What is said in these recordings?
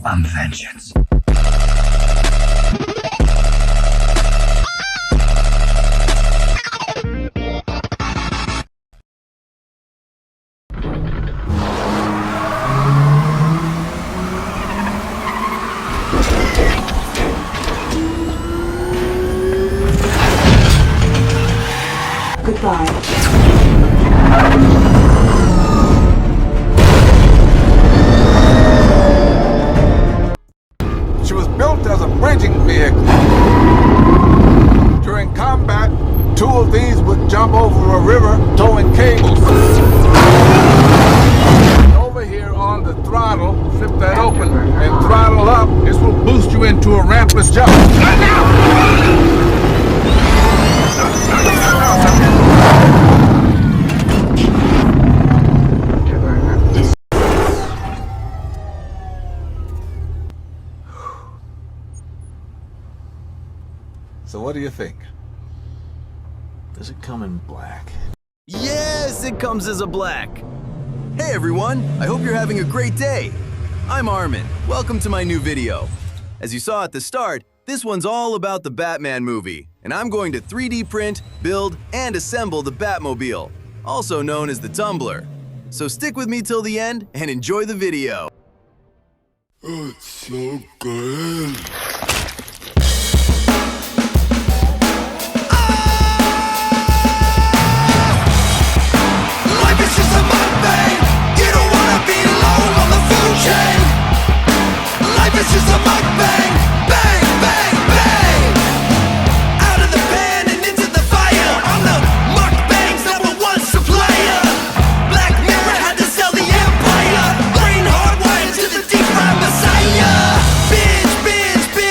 on vengeance. Goodbye. She was built as a bridging vehicle. During combat, two of these would jump over a river towing cables. Over here on the throttle, flip that open and throttle up. This will boost you into a rampless jump. So what do you think? Does it come in black? Yes, it comes as a black. Hey everyone, I hope you're having a great day. I'm Armin. Welcome to my new video. As you saw at the start, this one's all about the Batman movie, and I'm going to 3D print, build, and assemble the Batmobile, also known as the Tumbler. So stick with me till the end and enjoy the video. Oh, it's so good. Life is just a mukbang. You don't wanna be alone on the food chain. Life is just a mukbang. Bang, bang, bang. Out of the pan and into the fire. I'm the mukbang's #1 supplier. Black Mirror had to sell the empire. Brain hardwired to the deep fried messiah. Binge, binge, binge.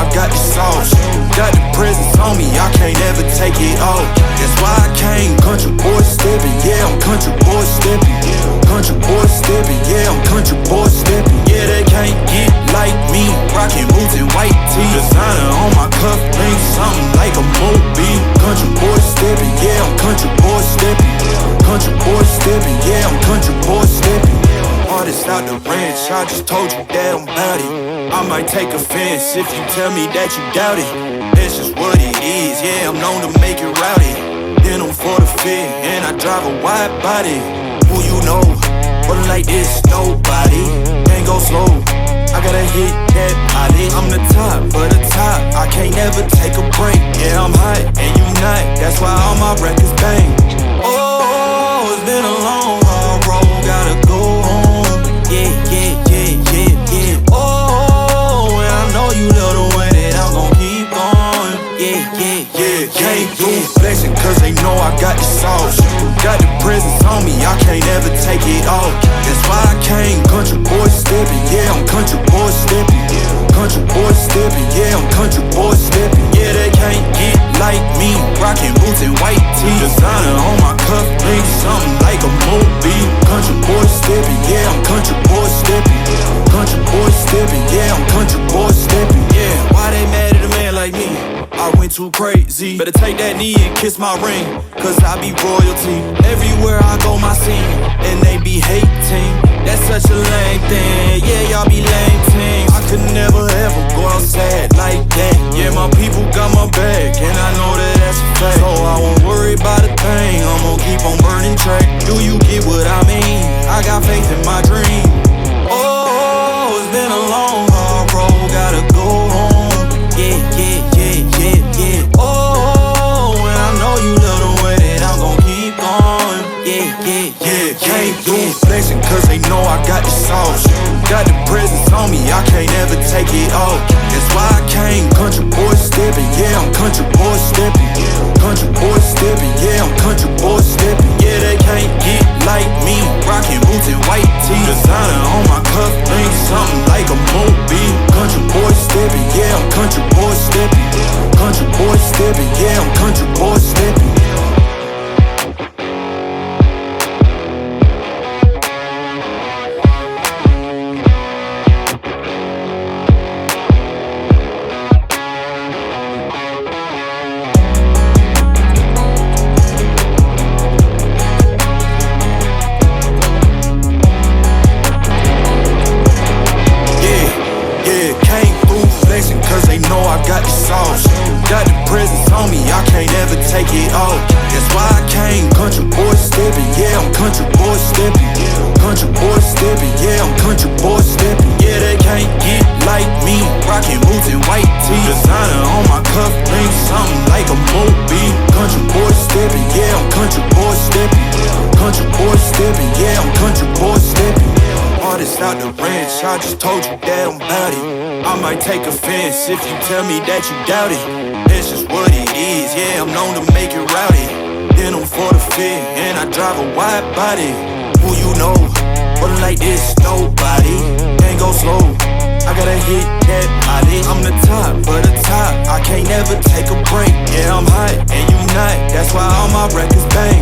I got the sauce. Got the presents on me, I can't ever take it off. That's why I came country boy steppin', yeah, I'm country boy steppin'. Country boy steppin', yeah, I'm country boy steppin'. Yeah, they can't get like me, rockin' boots and white tee. Designer on my cuff link, something like a Mobile. Country boy steppin', yeah, I'm country boy steppin'. Country boy steppin', yeah, I'm country boy steppin'. Artist out the ranch, I just told you that I'm bout it. I might take offense if you tell me that you doubt it. That's just what it is, yeah, I'm known to make it rowdy. Then I'm for the fit, and I drive a wide body. Who you know, but like this, nobody. Can't go slow, I gotta hit that body. I'm the top for the top, I can't never take a break. Yeah, I'm hot, and you not, that's why all my records bang. Oh, it's been a long, hard road, gotta go home. Yeah, yeah, yeah, yeah, yeah. Oh, and I know you love the way that I'm gon' keep going. Yeah, yeah, yeah, came through flexing cause they know I got the sauce. Got the presents on me, I can't ever take it off. That's why I came country boy steppin', yeah, I'm country boy steppin'. Country boy steppin', yeah, I'm country boy steppin'. Yeah, they can't get like me, rockin' boots and white tee. Designer on my cuff link, something like a Mobile. Country boy steppin', yeah, I'm country boy steppin'. Country boy steppin', yeah, I'm country boy steppin'. Yeah, why they mad at a man like me? I went too crazy. Better take that knee and kiss my ring, cause I be royalty. Everywhere I go, my scene, and they be hating. That's such a lame thing, yeah, y'all be lame teams. I could never ever go outside like that. Yeah, my people got my back, and I know that that's a fact. So I won't worry about a thing, I'm gon' keep on burning track. Do you get what I mean? I got faith in my dream. Oh, it's been a long, hard road, gotta go home. Yeah, yeah, yeah, yeah, yeah. Oh, and I know you love the way that I'm gon' keep going. Yeah, yeah, yeah, came through flexing cause they know I got the sauce. Got the presents on me, I can't ever take it off. That's why I came country boy steppin', yeah, I'm country boy steppin'. Country boy steppin', yeah, I'm country boy steppin'. Yeah, they can't get like me, rockin' boots and white tee. Designer on my cuff link, something like a Mobile. Country boy steppin', yeah, I'm country boy steppin'. Country boy steppin', yeah, I'm country boy steppin'. I just told you that I'm bout it. I might take offense if you tell me that you doubt it. That's just what it is, yeah, I'm known to make it rowdy. Then I'm for the fit, and I drive a wide body. Who you know, but like this, nobody. Can't go slow, I gotta hit that body. I'm the top for the top, I can't never take a break. Yeah, I'm hot, and you not, that's why all my records bang.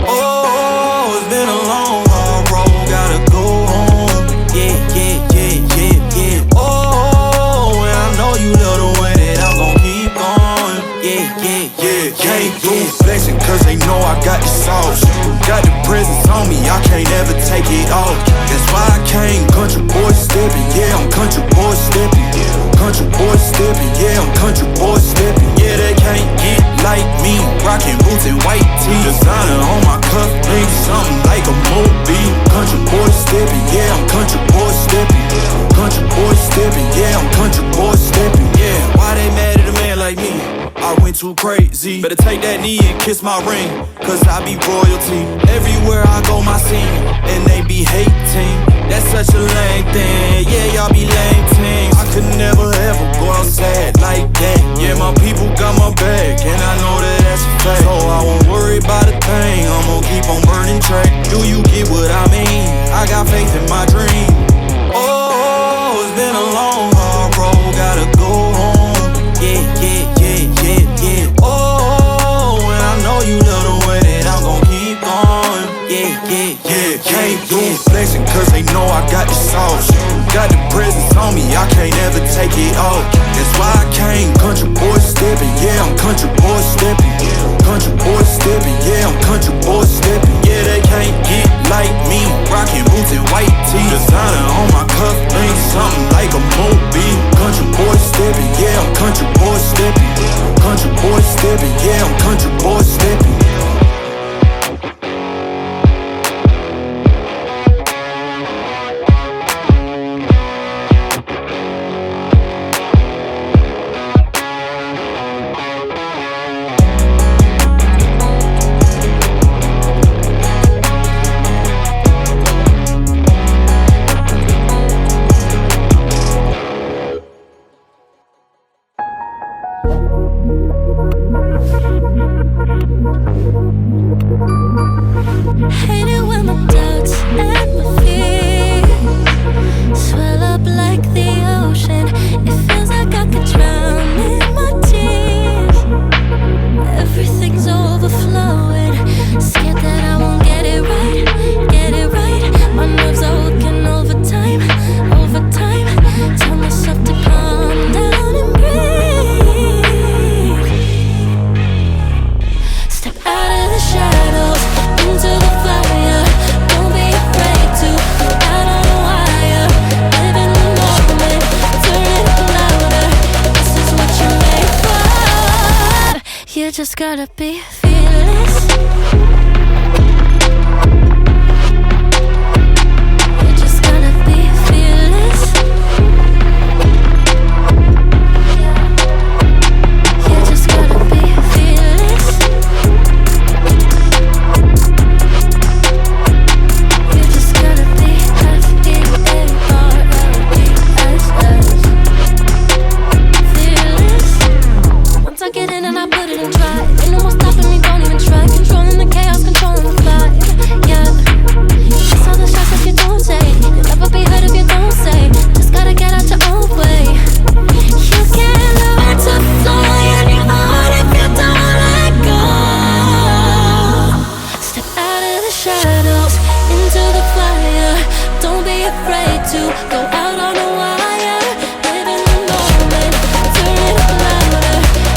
Oh, it's been a long, hard road, gotta go home. Yeah, yeah, yeah, yeah, yeah. Oh, and I know you love the way that I'm gon' keep going. Yeah, yeah, yeah, came through flexing cause they know I got the sauce. Got the presents on me, I can't ever take it off. That's why I came country boy steppin', yeah, I'm country boy steppin'. Country boy steppin', yeah, I'm country boy steppin'. Yeah, they can't get like me, rockin' boots and white tee. Designer on my cuff link, something like a Mobile. Country boy steppin', yeah, I'm country boy steppin'. Country boy steppin', yeah, I'm country boy steppin'. Yeah, why they mad at a man like me? I went too crazy. Better take that knee and kiss my ring, cause I be royalty. Everywhere I go, my scene, and they be hating. That's such a lame thing, yeah, y'all be lame teams. I could never ever go outside like that. Yeah, my people got my back, and I know that that's a fact. So I won't worry about a thing, I'm gon' keep on burning track. Do you get what I mean? I got faith in my dream. Oh, it's been a long, hard road, gotta go home. Yeah, came through flexing cause they know I got the sauce. Got the presence on me, I can't ever take it off. That's why I came country boy stepping. Yeah, I'm country boy stepping. Country boy stepping, yeah, I'm country boy stepping. Yeah, they can't get like me. Rocking boots and white tee. Designer on my cuff, ain't something like a movie. Country boy stepping, yeah, I'm country boy stepping. Country boy stepping, yeah, I'm country boy stepping. Hate it when my doubts and my fears swell up like the ocean. It feels like I could drown in my tears. Everything's overflowing. Scared that I won't get it right, get it right. My nerves are working overtime, overtime. Tell myself to calm down and breathe. Step out of the shadows into the fire. Don't be afraid to go out on a wire. Live in the moment, turn it up louder. This is what you're made for. You just gotta be fearless. You just gotta be fearless. You just gotta be fearless. You just gotta be F-E-A-R-L-E-S-S. Fearless. Once I get in and I put it in drive, ain't no more stopping me, don't even try. Controlling the chaos, controlling the vibe. Yeah. Kiss all the shots if you don't say. You'll never be heard if you don't say. Just gotta get out your own way. You can't learn to fly on your own if you don't let go. Step out of the shadows into the fire. Don't be afraid to go out on a wire. Live in the moment, turn it up louder.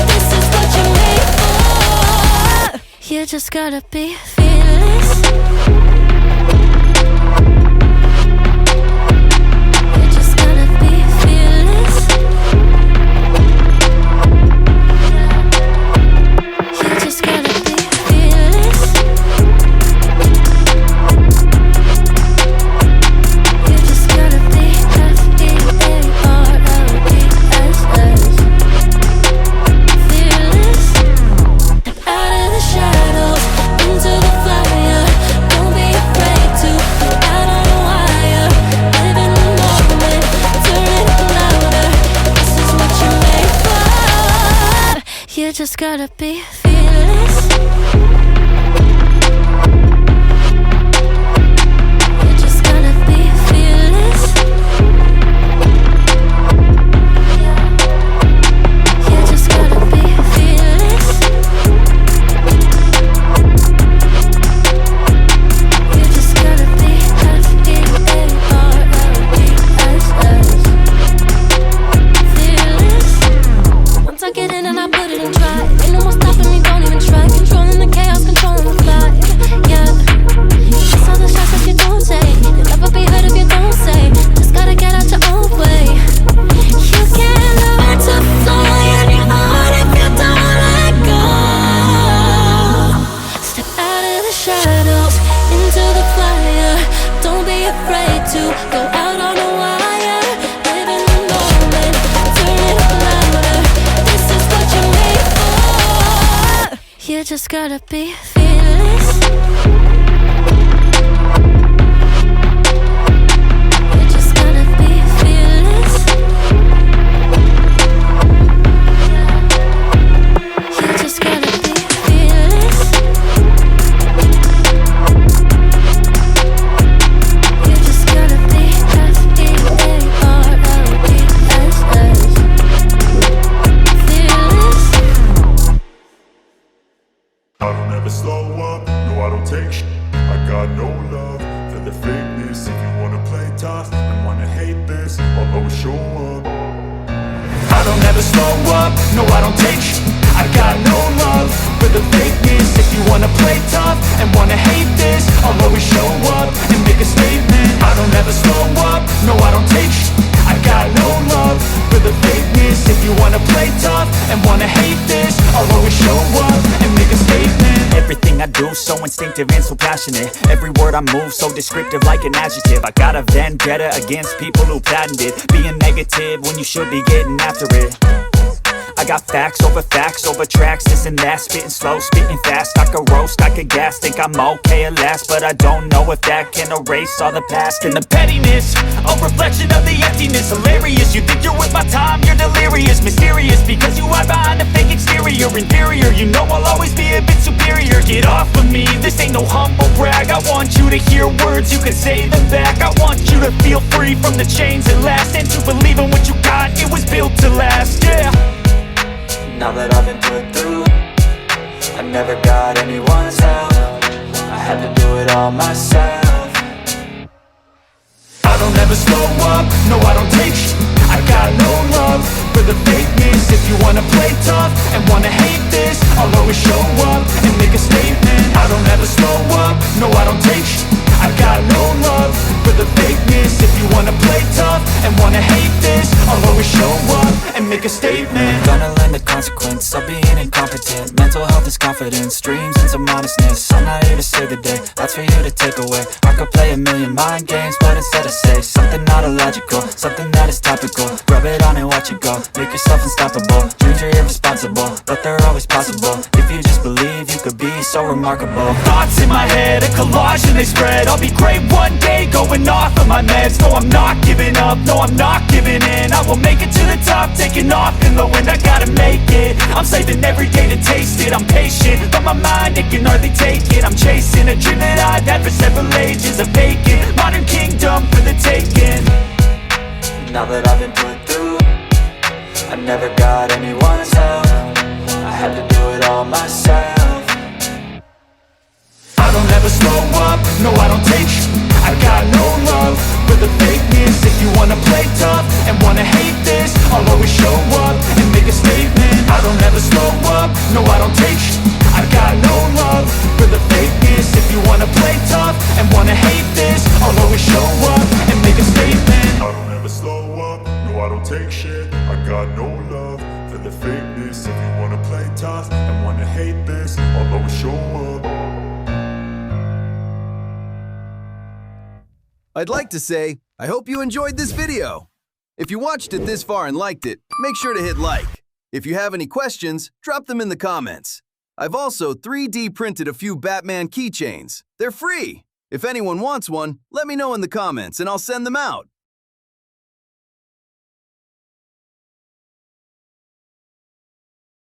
This is what you're made for. You just gotta be fearless. You just gotta be fearless. You just gotta be fearless. You just gotta be F-E-A-R-L-E-S-S. Fearless. Step out of the shadows into the fire. Don't be afraid to go out on a wire. Live in the moment, turn it up louder. This is what you're made for. You just gotta be fearless. You just gotta be fearless. You just gotta be fearless. You just gotta be F-E-A-R-L-E-S-S. Fearless. Once I get in and I put it in drive, ain't no more stopping me, don't even try. Controlling the chaos, controlling the vibe. Yeah. Kiss all the shots if you don't say. You'll never be heard if you don't say. Just gotta get out your own way. You can't learn to fly on your own if you don't let go. Step out of the shadows into the fire. Don't be afraid to go out on a wire. Live in the moment, turn it up louder. This is what you're made for. You just gotta be fearless. You just gotta be fearless. You just gotta be fearless. You just gotta be F-E-A-R-L-E-S-S. Fearless. I don't ever slow up, no I don't take shit. I got no love for the fakeness. If you wanna play tough and wanna hate this, I'll always show up. I don't ever slow up, no I don't take sh**. I got no love for the fakeness. If you wanna play tough and wanna hate this, I'll always show up and make a statement. I don't ever slow up, no I don't take sh**. I got no love for the fakeness. If you wanna play tough and wanna hate this, I'll always show up and make a statement. Everything I do so instinctive and so passionate. Every word I move so descriptive like an adjective. I got a vendetta against people who patented being negative when you should be getting after it. I got facts over tracks, this and that. Spitting slow, spitting fast. I could roast, I could gas. Think I'm okay at last, but I don't know if that can erase all the past. And the pettiness, a reflection of the emptiness. Hilarious, you think you're worth my time, you're delirious. Mysterious, because you hide behind a fake exterior. Inferior, you know I'll always be a bit superior. Get off of me, this ain't no humble brag. I want you to hear words, you can say them back. I want you to feel free from the chains at last, and to believe in what you got, it was built to last, yeah. Now that I've been put through, I never got anyone's help. I had to do it all myself. I don't ever slow up, no I don't take sh**. I got no love for the fakeness. If you wanna play tough and wanna hate this, I'll always show up and make a statement. I don't ever slow up, no I don't take sh**. I got no love for the fakeness. If you wanna play tough and wanna hate this, I'll always show up and make a statement. Gonna learn the consequence of being incompetent. Mental health is confidence, dreams and some honestness. I'm not here to save the day, that's for you to take away. I could play a million mind games, but instead I say something not illogical, something that is topical. Rub it on and watch it go, make yourself unstoppable. Dreams are irresponsible, but they're always possible. If you just believe, you could be so remarkable. Thoughts in my head, a collage and they spread. I'll be great one day, going off of my meds. No, I'm not giving up, no, I'm not giving in. I will make it to the top, taking off in the wind. I gotta make it, I'm saving every day to taste it. I'm patient, but my mind, it can hardly take it. I'm chasing a dream that I've had for several ages. A vacant, modern kingdom for the taking. Now that I've been put through, I never got anyone's help. I had to do it all myself. I don't ever slow up, no I don't take sh**. I got no love for the fakeness. If you wanna play tough and wanna hate this, I'll always show up and make a statement. I don't ever slow up, no I don't take sh**. I got no love for the fakeness. If you wanna play tough and wanna hate this, I'll always show up and make a statement. I don't ever slow up, no I don't take shit. I got no love for the fakeness. If you wanna play tough and wanna hate this, I'll always show up. I'd like to say, I hope you enjoyed this video. If you watched it this far and liked it, make sure to hit like. If you have any questions, drop them in the comments. I've also 3D printed a few Batman keychains. They're free. If anyone wants one, let me know in the comments and I'll send them out.